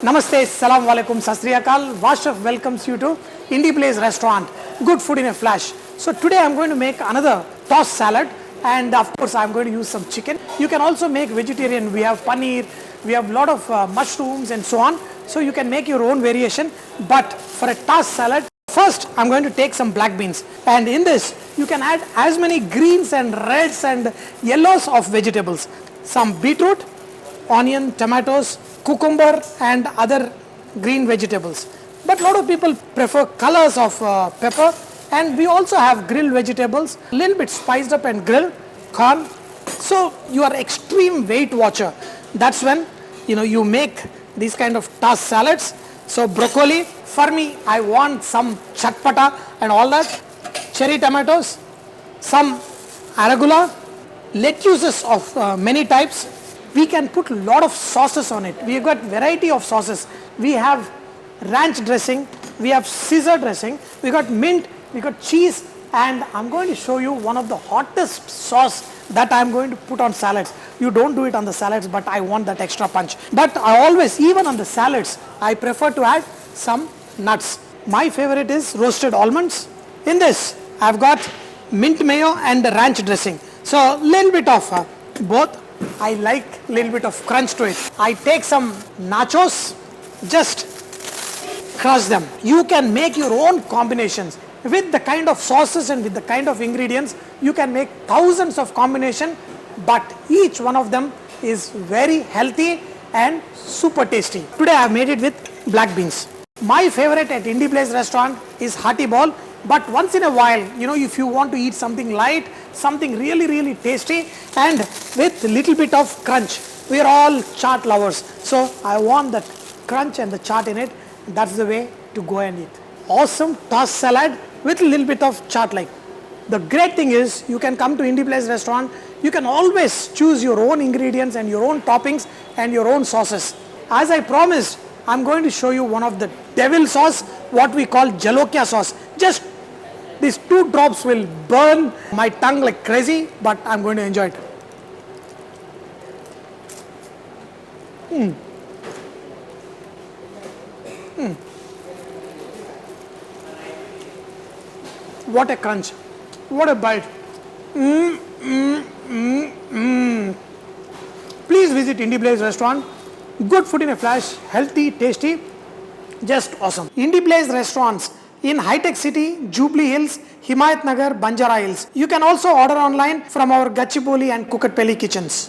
Namaste, Salam Alaikum, Sat Sri Akal. Vashaf welcomes you to Indiblaze restaurant. Good food in a flash. So today I'm going to make another tossed salad, and of course I'm going to use some chicken. You can also make vegetarian. We have paneer, we have a lot of mushrooms and so on. So you can make your own variation. But for a tossed salad, first I'm going to take some black beans, and in this you can add as many greens and reds and yellows of vegetables. Some beetroot, onion, tomatoes, cucumber and other green vegetables. But a lot of people prefer colors of pepper, and we also have grilled vegetables, a little bit spiced up and grilled, corn. So you are extreme weight watcher. That's when you make these kind of tossed salads. So broccoli, for me I want some chatpata and all that, cherry tomatoes, some arugula, lettuces of many types. We can put a lot of sauces on it. We've got variety of sauces. We have ranch dressing, we have Caesar dressing, we got mint, we got cheese, and I'm going to show you one of the hottest sauce that I'm going to put on salads. You don't do it on the salads, but I want that extra punch. But I always, even on the salads, I prefer to add some nuts. My favorite is roasted almonds. In this, I've got mint mayo and ranch dressing. So a little bit of both. I like a little bit of crunch to it. I take some nachos, just crush them. You can make your own combinations. With the kind of sauces and with the kind of ingredients, you can make thousands of combinations, but each one of them is very healthy and super tasty. Today I have made it with black beans. My favorite at Indiblaze restaurant is hearty ball, but once in a while, if you want to eat something light, something really tasty and with a little bit of crunch. We are all chaat lovers, so I want that crunch and the chaat in it. That's the way to go and eat. Awesome tossed salad with a little bit of chaat like. The great thing is you can come to Indiblaze restaurant. You can always choose your own ingredients and your own toppings and your own sauces. As I promised, I'm going to show you one of the devil sauce, what we call jalokia sauce. Just these 2 drops will burn my tongue like crazy, but I'm going to enjoy it. What a crunch. What a bite. Please visit Indiblaze restaurant. Good food in a flash, healthy, tasty, just awesome. Indiblaze restaurants in High Tech City, Jubilee Hills, Himayat Nagar, Banjara Hills. You can also order online from our Gachibowli and Kukatpally kitchens.